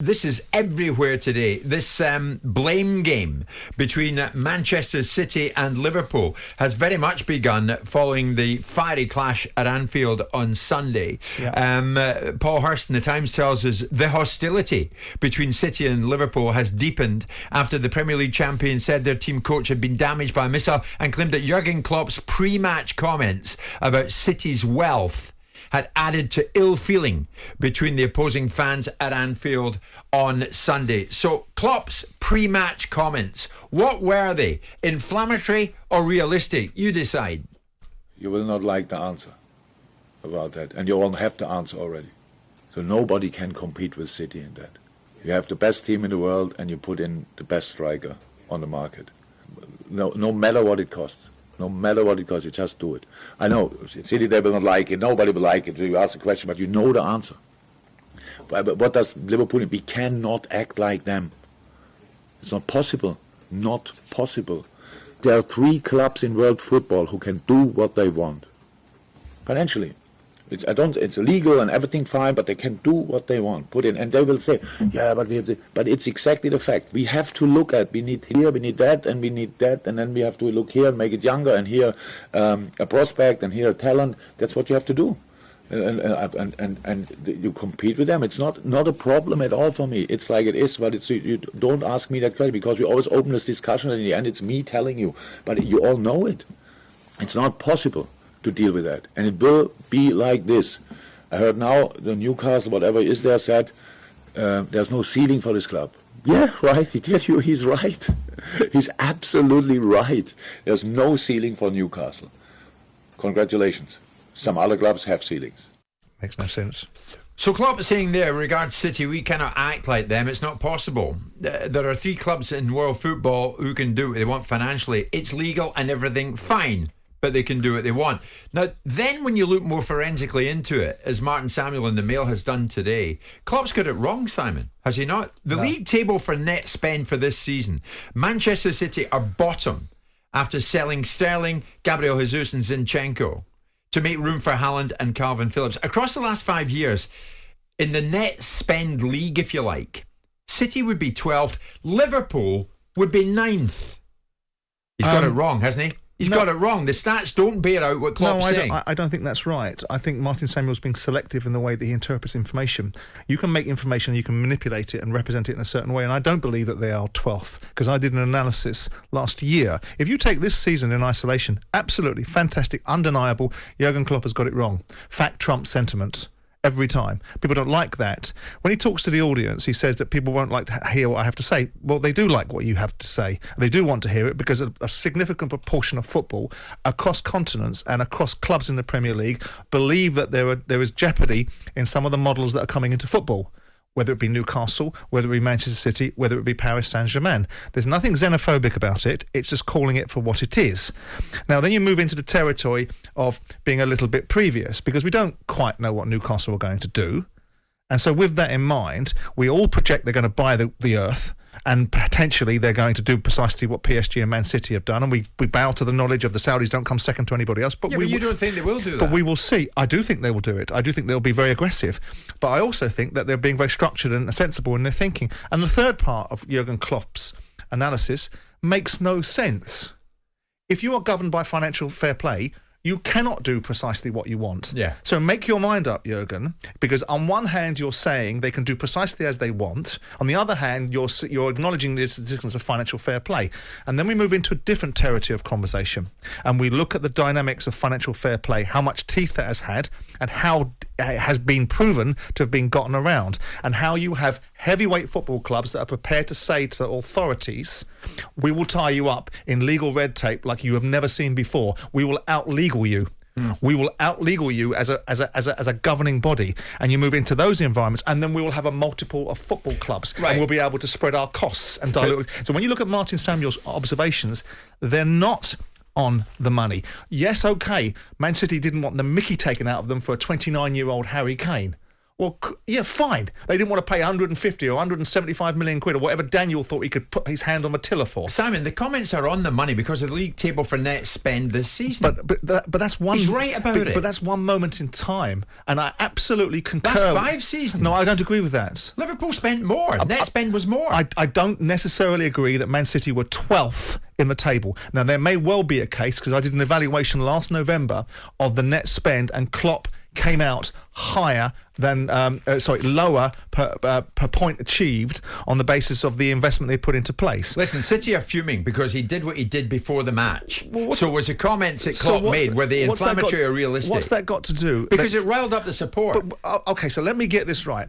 This is everywhere today. This blame game between Manchester City and Liverpool has very much begun following the fiery clash at Anfield on Sunday. Yeah. Paul Hurst in The Times tells us the hostility between City and Liverpool has deepened after the Premier League champions said their team coach had been damaged by a missile and claimed that Jurgen Klopp's pre-match comments about City's wealth had added to ill feeling between the opposing fans at Anfield on Sunday. So Klopp's pre-match comments, what were they? Inflammatory or realistic? You decide. You will not like the answer about that, and you won't have the answer already. So nobody can compete with City in that. You have the best team in the world and you put in the best striker on the market. No matter what it costs. No matter what it costs, you just do it. I know, City, they will not like it. Nobody will like it. You ask the question, but you know the answer. But what does Liverpool need? We cannot act like them. It's not possible. Not possible. There are 3 clubs in world football who can do what they want. Financially. It's illegal and everything fine, but they can do what they want. Put in, and they will say, yeah, but we have to. But it's exactly the fact. We have to look at. We need here, we need that, and we need that, and then we have to look here and make it younger, and here a prospect, and here a talent. That's what you have to do, and you compete with them. It's not a problem at all for me. It's like it is, but it's you don't ask me that question because we always open this discussion, and in the end, it's me telling you. But you all know it. It's not possible to deal with that, and it will be like this. I heard now the Newcastle, whatever is there, said there's no ceiling for this club. Yeah, right. He's right. He's absolutely right. There's no ceiling for Newcastle. Congratulations. Some other clubs have ceilings. Makes no sense. So Klopp is saying there, regards City, we cannot act like them. It's not possible. There are 3 clubs in world football who can do what they want financially. It's legal and everything, fine. But they can do what they want. Now, then when you look more forensically into it, as Martin Samuel in the Mail has done today, Klopp's got it wrong, Simon, has he not? The league table for net spend for this season, Manchester City are bottom after selling Sterling, Gabriel Jesus and Zinchenko to make room for Haaland and Calvin Phillips. Across the last 5 years, in the net spend league, if you like, City would be 12th, Liverpool would be 9th. He's got it wrong, hasn't he? He's got it wrong. The stats don't bear out what Klopp's saying. I don't think that's right. I think Martin Samuel's being selective in the way that he interprets information. You can make information, you can manipulate it and represent it in a certain way, and I don't believe that they are 12th, because I did an analysis last year. If you take this season in isolation, absolutely fantastic, undeniable, Jurgen Klopp has got it wrong. Fact trumps sentiment. Every time. People don't like that. When he talks to the audience, he says that people won't like to hear what I have to say. Well, they do like what you have to say. They do want to hear it because a significant proportion of football across continents and across clubs in the Premier League believe that there is jeopardy in some of the models that are coming into football. Whether it be Newcastle, whether it be Manchester City, whether it be Paris Saint-Germain. There's nothing xenophobic about it. It's just calling it for what it is. Now, then you move into the territory of being a little bit previous, because we don't quite know what Newcastle are going to do. And so with that in mind, we all project they're going to buy the earth, and potentially they're going to do precisely what PSG and Man City have done, and we bow to the knowledge of the Saudis don't come second to anybody else. But you don't think they will do that? But we will see. I do think they will do it. I do think they'll be very aggressive. But I also think that they're being very structured and sensible in their thinking. And the third part of Jurgen Klopp's analysis makes no sense. If you are governed by financial fair play, you cannot do precisely what you want. Yeah. So make your mind up, Jurgen, because on one hand you're saying they can do precisely as they want. On the other hand, you're acknowledging the existence of financial fair play. And then we move into a different territory of conversation. And we look at the dynamics of financial fair play, how much teeth that has had, and how it has been proven to have been gotten around, and how you have heavyweight football clubs that are prepared to say to authorities, we will tie you up in legal red tape like you have never seen before. We will out-legal you. We will out-legal you as a governing body. And you move into those environments, and then we will have a multiple of football clubs. Right. And we'll be able to spread our costs and dilute. So when you look at Martin Samuel's observations, they're not on the money. Yes, okay, Man City didn't want the mickey taken out of them for a 29-year-old Harry Kane. Well, yeah, fine. They didn't want to pay 150 or 175 million quid or whatever Daniel thought he could put his hand on the tiller for. Simon, the comments are on the money because of the league table for net spend this season. But that's one. He's right about it. But that's one moment in time, and I absolutely concur. That's 5 seasons. No, I don't agree with that. Liverpool spent more. Net spend was more. I don't necessarily agree that Man City were 12th in the table. Now, there may well be a case, because I did an evaluation last November of the net spend, and Klopp came out higher than, lower per point achieved on the basis of the investment they put into place. Listen, City are fuming because he did what he did before the match. So was the comments that Klopp made, were they inflammatory or realistic? What's that got to do? Because it riled up the support. Okay, so let me get this right.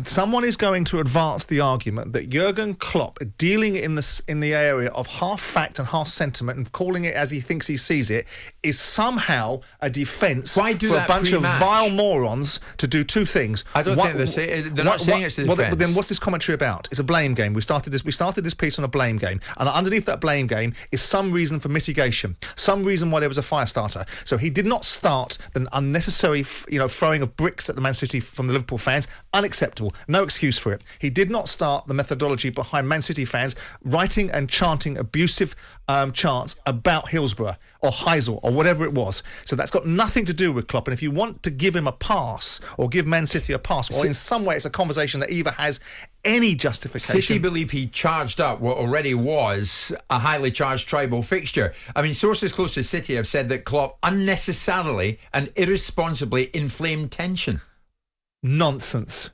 Someone is going to advance the argument that Jurgen Klopp, dealing in the area of half fact and half sentiment and calling it as he thinks he sees it, is somehow a defence for a bunch of vile morons to do two things. I don't think they're not saying it's a defence. Well, then what's this commentary about? It's a blame game. We started this piece on a blame game, and underneath that blame game is some reason for mitigation, some reason why there was a fire starter. So he did not start the unnecessary, throwing of bricks at the Man City from the Liverpool fans. Unacceptable. No excuse for it. He did not start the methodology behind Man City fans writing and chanting abusive chants about Hillsborough or Heysel or whatever it was. So that's got nothing to do with Klopp. And if you want to give him a pass or give Man City a pass, or in some way it's a conversation that either has any justification. City believe he charged up what already was a highly charged tribal fixture. I mean, sources close to City have said that Klopp unnecessarily and irresponsibly inflamed tension. Nonsense.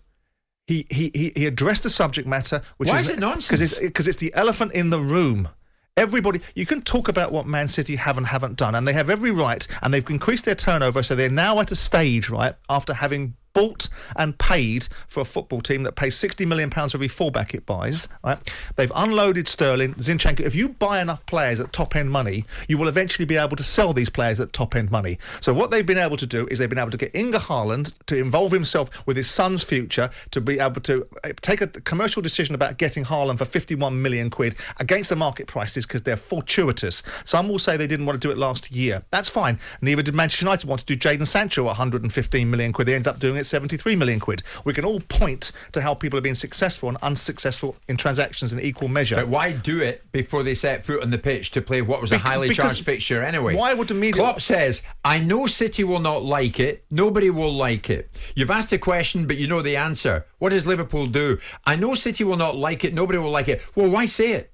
He addressed the subject matter. Why is it nonsense? Because it's the elephant in the room. Everybody, you can talk about what Man City have and haven't done, and they have every right, and they've increased their turnover, so they're now at a stage, right, after having bought and paid for a football team that pays £60 million for every fullback it buys, right? They've unloaded Sterling, Zinchenko. If you buy enough players at top-end money, you will eventually be able to sell these players at top-end money. So what they've been able to do is they've been able to get Inga Haaland to involve himself with his son's future, to be able to take a commercial decision about getting Haaland for 51 million quid against the market prices because they're fortuitous. Some will say they didn't want to do it last year. That's fine. Neither did Manchester United want to do Jadon Sancho at 115 million quid. They ended up doing it 73 million quid. We can all point to how people have been successful and unsuccessful in transactions in equal measure. But why do it before they set foot on the pitch to play what was a highly charged fixture anyway? Why would the media... Klopp says, I know City will not like it. Nobody will like it. You've asked a question, but you know the answer. What does Liverpool do? I know City will not like it. Nobody will like it. Well, why say it?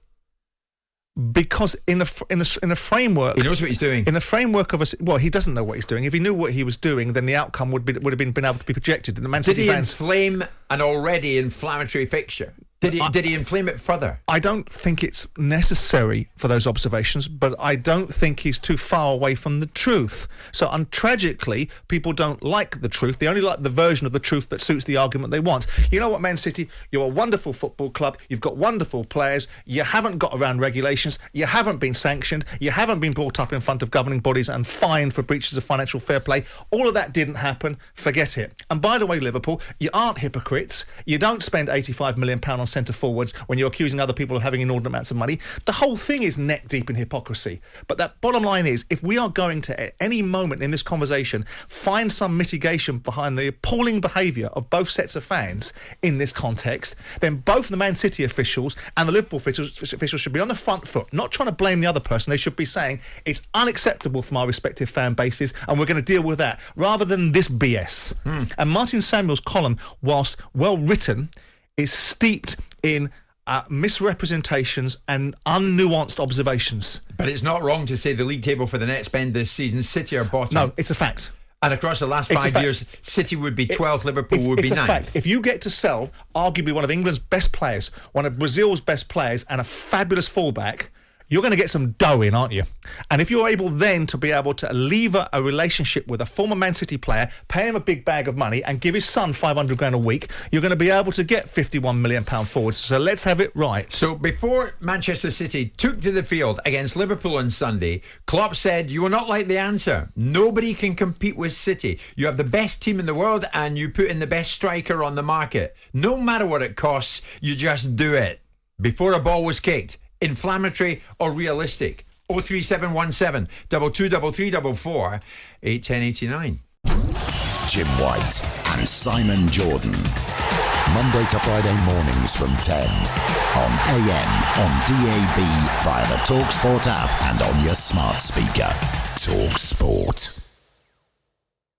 Because in the framework, he knows what he's doing. In the framework of he doesn't know what he's doing. If he knew what he was doing, then the outcome would have been able to be projected. And the Man City Did he fans inflame an already inflammatory fixture? Did he inflame it further? I don't think it's necessary for those observations, but I don't think he's too far away from the truth. So, tragically, people don't like the truth. They only like the version of the truth that suits the argument they want. You know what, Man City? You're a wonderful football club. You've got wonderful players. You haven't got around regulations. You haven't been sanctioned. You haven't been brought up in front of governing bodies and fined for breaches of financial fair play. All of that didn't happen. Forget it. And by the way, Liverpool, you aren't hypocrites. You don't spend £85 million on centre forwards when you're accusing other people of having inordinate amounts of money. The whole thing is neck deep in hypocrisy. But that bottom line is, if we are going to, at any moment in this conversation, find some mitigation behind the appalling behaviour of both sets of fans in this context, then both the Man City officials and the Liverpool officials should be on the front foot, not trying to blame the other person. They should be saying, it's unacceptable from our respective fan bases and we're going to deal with that, rather than this BS. And Martin Samuel's column, whilst well written, is steeped in misrepresentations and unnuanced observations. But it's not wrong to say the league table for the net spend this season, City are bottom. No, it's a fact. And across the last 5 years, City would be 12th, Liverpool would be 9th. It's a fact. If you get to sell arguably one of England's best players, one of Brazil's best players, and a fabulous fullback, you're going to get some dough in, aren't you? And if you're able then to be able to lever a relationship with a former Man City player, pay him a big bag of money and give his son 500 grand a week, you're going to be able to get £51 million forwards. So let's have it right. So before Manchester City took to the field against Liverpool on Sunday, Klopp said, you will not like the answer. Nobody can compete with City. You have the best team in the world and you put in the best striker on the market. No matter what it costs, you just do it. Before a ball was kicked. Inflammatory or realistic? 03717 223344 81089. Jim White and Simon Jordan. Monday to Friday mornings from 10 on AM, on DAB, via the talkSPORT app and on your smart speaker. talkSPORT.